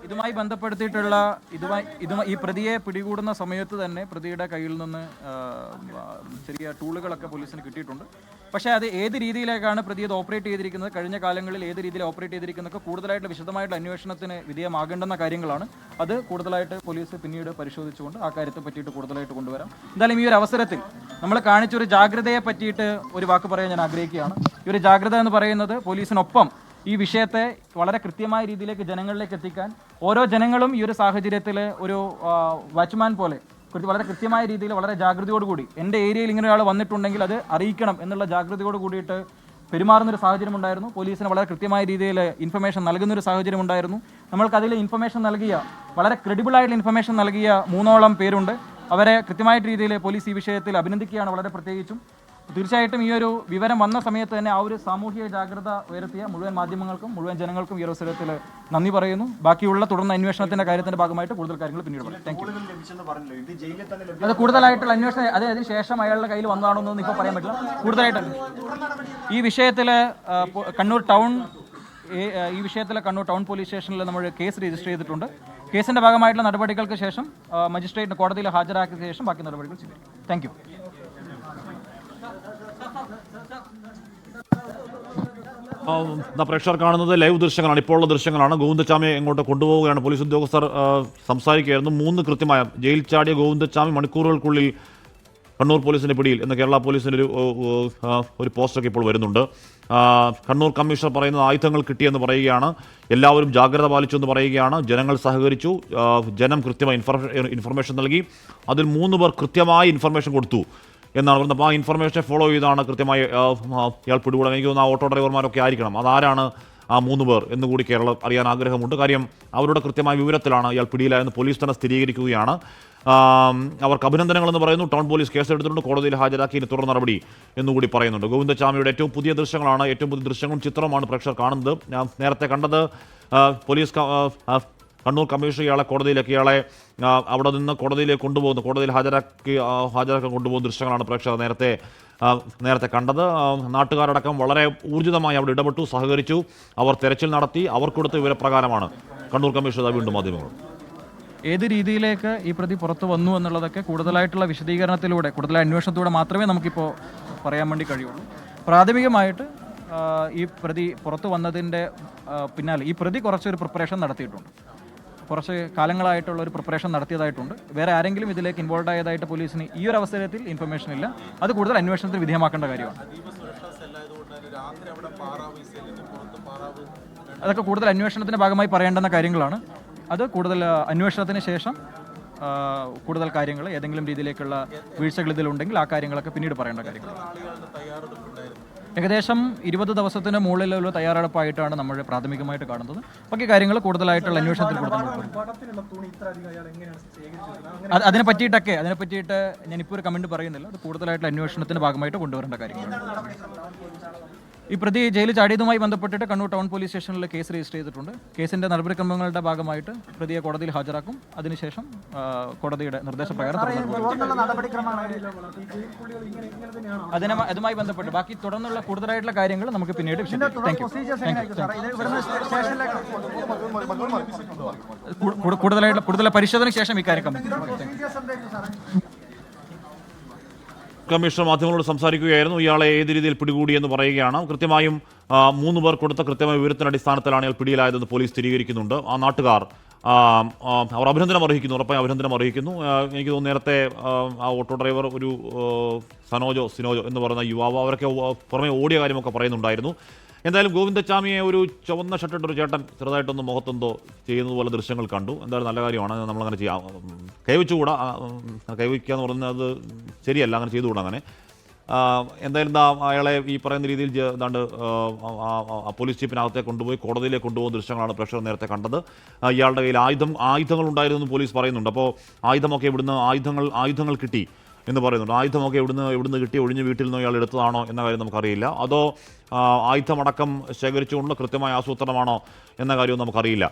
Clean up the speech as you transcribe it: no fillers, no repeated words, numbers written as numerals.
ഇതുമായി ബന്ധപ്പെടുത്തിയിട്ടുള്ള ഈ പ്രതിയെ പിടികൂടുന്ന സമയത്ത് തന്നെ പ്രതിയുടെ കയ്യിൽ നിന്ന് ചെറിയ ടൂളുകളൊക്കെ പോലീസിന് കിട്ടിയിട്ടുണ്ട്. പക്ഷേ അത് ഏത് രീതിയിലേക്കാണ് പ്രതി അത് ഓപ്പറേറ്റ് ചെയ്തിരിക്കുന്നത്, കഴിഞ്ഞ കാലങ്ങളിൽ ഏത് രീതിയിൽ ഓപ്പറേറ്റ് ചെയ്തിരിക്കുന്നതൊക്കെ കൂടുതലായിട്ട് വിശദമായിട്ടുള്ള അന്വേഷണത്തിന് വിധേയമാകേണ്ടുന്ന കാര്യങ്ങളാണ്. അത് കൂടുതലായിട്ട് പോലീസ് പിന്നീട് പരിശോധിച്ചുകൊണ്ട് ആ കാര്യത്തെ പറ്റിയിട്ട് കൂടുതലായിട്ട് കൊണ്ടുവരാം. എന്തായാലും ഈ ഒരു അവസരത്തിൽ നമ്മൾ കാണിച്ചൊരു ജാഗ്രതയെ പറ്റിയിട്ട് ഒരു വാക്ക് പറയാൻ ഞാൻ ആഗ്രഹിക്കുകയാണ്. ഈ ഒരു ജാഗ്രത എന്ന് പറയുന്നത് പോലീസിനൊപ്പം ഈ വിഷയത്തെ വളരെ കൃത്യമായ രീതിയിലേക്ക് ജനങ്ങളിലേക്ക് എത്തിക്കാൻ ഓരോ ജനങ്ങളും ഈ ഒരു സാഹചര്യത്തിൽ ഒരു വാച്ച്മാൻ പോലെ വളരെ കൃത്യമായ രീതിയിൽ വളരെ ജാഗ്രതയോടുകൂടി എൻ്റെ ഏരിയയിൽ ഇങ്ങനെ ഒരാൾ വന്നിട്ടുണ്ടെങ്കിൽ അത് അറിയിക്കണം എന്നുള്ള ജാഗ്രതയോട് കൂടിയിട്ട് പെരുമാറുന്നൊരു സാഹചര്യം ഉണ്ടായിരുന്നു. പോലീസിന് വളരെ കൃത്യമായ രീതിയിൽ ഇൻഫർമേഷൻ നൽകുന്നൊരു സാഹചര്യം ഉണ്ടായിരുന്നു. നമ്മൾക്കതിൽ ഇൻഫർമേഷൻ നൽകിയ വളരെ ക്രെഡിബിളായിട്ടുള്ള ഇൻഫർമേഷൻ നൽകിയ 3ഓളം പേരുണ്ട്. അവരെ കൃത്യമായിട്ട് രീതിയിൽ പോലീസ് ഈ വിഷയത്തിൽ അഭിനന്ദിക്കുകയാണ്. വളരെ പ്രത്യേകിച്ചും തീർച്ചയായിട്ടും ഈ ഒരു വിവരം വന്ന സമയത്ത് തന്നെ ആ ഒരു സാമൂഹിക ജാഗ്രത ഉയർത്തിയ മുഴുവൻ മാധ്യമങ്ങൾക്കും മുഴുവൻ ജനങ്ങൾക്കും ഈ അവസരത്തിൽ നന്ദി പറയുന്നു. ബാക്കിയുള്ള തുടർന്ന് അന്വേഷണത്തിന്റെ കാര്യത്തിന്റെ ഭാഗമായിട്ട് കൂടുതൽ കാര്യങ്ങൾ പിന്നീട് പറയാം. Thank you. അത് കൂടുതലായിട്ടുള്ള അന്വേഷണം അതിന് ശേഷം അയാളുടെ കയ്യിൽ വന്നതാണോ എന്നൊന്നും ഇപ്പോൾ പറയാൻ പറ്റില്ല. കൂടുതലായിട്ട് ഈ വിഷയത്തിൽ കണ്ണൂർ ടൗൺ പോലീസ് സ്റ്റേഷനിൽ നമ്മൾ കേസ് രജിസ്റ്റർ ചെയ്തിട്ടുണ്ട്. കേസിന്റെ ഭാഗമായിട്ടുള്ള നടപടികൾക്ക് ശേഷം മജിസ്ട്രേറ്റിന് കോടതിയിൽ ഹാജരാക്കിയ ശേഷം ബാക്കി നടപടികൾ സ്വീകരിക്കും. Thank you. പ്രേക്ഷകർ കാണുന്നത് ലൈവ് ദൃശ്യങ്ങളാണ്, ഇപ്പോൾ ഉള്ള ദൃശ്യങ്ങളാണ്. ഗോവിന്ദച്ചാമിയെ എങ്ങോട്ട് കൊണ്ടുപോവുകയാണ് പോലീസ് ഉദ്യോഗസ്ഥർ സംസാരിക്കുകയായിരുന്നു. 3 കൃത്യമായ ജയിൽ ചാടിയ ഗോവിന്ദച്ചാമി മണിക്കൂറുകൾക്കുള്ളിൽ കണ്ണൂർ പോലീസിന്റെ പിടിയിൽ എന്ന് കേരള പോലീസിൻ്റെ ഒരു പോസ്റ്ററൊക്കെ ഇപ്പോൾ വരുന്നുണ്ട്. കണ്ണൂർ കമ്മീഷണർ പറയുന്നത് ആയുധങ്ങൾ കിട്ടിയെന്ന് പറയുകയാണ്, എല്ലാവരും ജാഗ്രത പാലിച്ചു എന്ന് പറയുകയാണ്, ജനങ്ങൾ സഹകരിച്ചു, ജനം കൃത്യമായി ഇൻഫർമേഷൻ നൽകി, അതിൽ 3 പേർ കൃത്യമായി ഇൻഫർമേഷൻ കൊടുത്തു എന്നാണ് പറയുന്നത്. അപ്പോൾ ആ ഇൻഫർമേഷനെ ഫോളോ ചെയ്താണ് കൃത്യമായി ഇയാൾ പിടികൂടാൻ. എനിക്ക് തോന്നുന്നു ആ ഓട്ടോ ഡ്രൈവർമാരൊക്കെ ആയിരിക്കണം. അതാരാണ് ആ 3 പേർ എന്നുകൂടി കേരളം അറിയാൻ ആഗ്രഹമുണ്ട്. കാര്യം അവരുടെ കൃത്യമായ വിവരത്തിലാണ് ഇയാൾ പിടിയിലായെന്ന് പോലീസ് തന്നെ സ്ഥിരീകരിക്കുകയാണ്. അവർക്ക് അഭിനന്ദനങ്ങളെന്ന് പറയുന്നു. ടൗൺ പോലീസ് കേസെടുത്തിട്ടുണ്ട്, കോടതിയിൽ ഹാജരാക്കി ഇനി തുടർ നടപടി എന്നുകൂടി പറയുന്നുണ്ട്. ഗോവിന്ദച്ചാമിയുടെ ഏറ്റവും പുതിയ ദൃശ്യങ്ങളാണ്, ഏറ്റവും പുതിയ ദൃശ്യങ്ങളും ചിത്രമാണ് പ്രേക്ഷകർ കാണുന്നത്. ഞാൻ നേരത്തെ കണ്ടത് പോലീസ് കണ്ണൂർ കമ്മീഷണർ ഇയാളെ കോടതിയിലേക്ക് അവിടെ നിന്ന് കോടതിയിലേക്ക് കൊണ്ടുപോകുന്നു, കോടതിയിൽ ഹാജരാക്കാൻ കൊണ്ടുപോകുന്ന ദൃശ്യങ്ങളാണ് പ്രേക്ഷകർ നേരത്തെ കണ്ടത്. നാട്ടുകാരടക്കം വളരെ ഊർജിതമായി അവിടെ ഇടപെട്ടു, സഹകരിച്ചു, അവർ തെരച്ചിൽ നടത്തി. അവർ കൊടുത്ത വിവരപ്രകാരമാണ് കണ്ണൂർ കമ്മീഷണർ വീണ്ടും മാധ്യമങ്ങൾ ഏത് രീതിയിലേക്ക് ഈ പ്രതി പുറത്തു വന്നു എന്നുള്ളതൊക്കെ കൂടുതലായിട്ടുള്ള വിശദീകരണത്തിലൂടെ കൂടുതലായ അന്വേഷണത്തിലൂടെ മാത്രമേ നമുക്കിപ്പോൾ പറയാൻ വേണ്ടി കഴിയുള്ളൂ. പ്രാഥമികമായിട്ട് ഈ പ്രതി പുറത്തു വന്നതിൻ്റെ പിന്നാലെ ഈ പ്രതി കുറച്ചൊരു പ്രിപ്പറേഷൻ നടത്തിയിട്ടുണ്ട്, കുറച്ച് കാലങ്ങളായിട്ടുള്ള ഒരു പ്രിപ്പറേഷൻ നടത്തിയതായിട്ടുണ്ട്. വേറെ ആരെങ്കിലും ഇതിലേക്ക് ഇൻവോൾവ് ആയതായിട്ട് പോലീസിന് ഈ ഒരു അവസരത്തിൽ ഇൻഫർമേഷൻ ഇല്ല. അത് കൂടുതൽ അന്വേഷണത്തിന് വിധേയമാക്കേണ്ട കാര്യമാണ്. അതൊക്കെ കൂടുതൽ അന്വേഷണത്തിൻ്റെ ഭാഗമായി പറയേണ്ടുന്ന കാര്യങ്ങളാണ്. അത് കൂടുതൽ അന്വേഷണത്തിന് ശേഷം കൂടുതൽ കാര്യങ്ങൾ ഏതെങ്കിലും രീതിയിലേക്കുള്ള വീഴ്ചകൾ ഇതിലുണ്ടെങ്കിൽ ആ കാര്യങ്ങളൊക്കെ പിന്നീട് പറയേണ്ട കാര്യങ്ങളാണ്. ഏകദേശം 20 ദിവസത്തിന് മുകളിലുള്ള തയ്യാറെടുപ്പായിട്ടാണ് നമ്മൾ പ്രാഥമികമായിട്ട് കാണുന്നത്. ബാക്കി കാര്യങ്ങൾ കൂടുതലായിട്ടുള്ള അന്വേഷണത്തിൽ അതിനെ പറ്റിയിട്ട് ഞാനിപ്പോൾ ഒരു കമൻറ്റ് പറയുന്നില്ല. അത് കൂടുതലായിട്ടുള്ള അന്വേഷണത്തിന്റെ ഭാഗമായിട്ട് കൊണ്ടുവരേണ്ട കാര്യങ്ങളാണ്. ഈ പ്രതി ജയിലിൽ ചാടിയതുമായി ബന്ധപ്പെട്ടിട്ട് കണ്ണൂർ ടൗൺ പോലീസ് സ്റ്റേഷനിൽ കേസ് രജിസ്റ്റർ ചെയ്തിട്ടുണ്ട്. കേസിന്റെ നടപടിക്രമങ്ങളുടെ ഭാഗമായിട്ട് പ്രതിയെ കോടതിയിൽ ഹാജരാക്കും. അതിനുശേഷം കോടതിയുടെ നിർദ്ദേശപ്രകാരം അതുമായി ബന്ധപ്പെട്ട് ബാക്കി തുടർന്നുള്ള കൂടുതലായിട്ടുള്ള കാര്യങ്ങൾ നമുക്ക് പിന്നീട് കൂടുതൽ പരിശോധനയ്ക്ക് ശേഷം ഇക്കാര്യം കമ്മീഷണർ മാധ്യമങ്ങളോട് സംസാരിക്കുകയായിരുന്നു. ഇയാളെ ഏത് രീതിയിൽ പിടികൂടിയെന്ന് പറയുകയാണ്. കൃത്യമായും 3 പേർ കൊടുത്ത കൃത്യമായ വിവരത്തിന്റെ അടിസ്ഥാനത്തിലാണ് ഇയാൾ പിടിയിലായതെന്ന് പോലീസ് സ്ഥിരീകരിക്കുന്നുണ്ട്. ആ നാട്ടുകാർ അവർ അഭിനന്ദനം അർഹിക്കുന്നു, ഉറപ്പായി അഭിനന്ദനം അർഹിക്കുന്നു. എനിക്ക് തോന്നുന്നു നേരത്തെ ആ ഓട്ടോ ഡ്രൈവർ ഒരു സിനോജോ എന്ന് പറയുന്ന യുവാവ്, അവരൊക്കെ പുറമെ ഓടിയ കാര്യമൊക്കെ പറയുന്നുണ്ടായിരുന്നു. എന്തായാലും ഗോവിന്ദച്ചാമിയെ ഒരു ചുവന്ന ഷർട്ടിട്ടൊരു ചേട്ടൻ ചെറുതായിട്ടൊന്ന് മുഖത്തെന്തോ ചെയ്യുന്നത് പോലെ ദൃശ്യങ്ങൾ കണ്ടു. എന്തായാലും നല്ല കാര്യമാണ്, നമ്മളങ്ങനെ ചെയ്യാം. കൈവച്ചുകൂടാ, കൈവയ്ക്കുക എന്ന് പറയുന്നത് ശരിയല്ല, അങ്ങനെ ചെയ്തുകൂടാ. അങ്ങനെ എന്തായാലും അയാളെ ഈ പറയുന്ന രീതിയിൽ പോലീസ് ജീപ്പിനകത്തെ കൊണ്ടുപോയി കോടതിയിലേക്ക് കൊണ്ടുപോകുന്ന ദൃശ്യങ്ങളാണ് പ്രേക്ഷകർ നേരത്തെ കണ്ടത്. ഇയാളുടെ കയ്യിൽ ആയുധങ്ങൾ ഉണ്ടായിരുന്നു എന്ന് പോലീസ് പറയുന്നുണ്ട്. അപ്പോൾ ആയുധമൊക്കെ ഇവിടുന്ന് ആയുധങ്ങൾ കിട്ടി എന്ന് പറയുന്നുണ്ട്. ആയുധമൊക്കെ എവിടുന്ന് കിട്ടി, ഒഴിഞ്ഞ് വീട്ടിൽ നിന്ന് ഇയാൾ എടുത്തതാണോ എന്ന കാര്യം നമുക്കറിയില്ല. അതോ ആയുധമടക്കം ശേഖരിച്ചുകൊണ്ടുള്ള കൃത്യമായ ആസൂത്രണമാണോ എന്ന കാര്യവും നമുക്കറിയില്ല.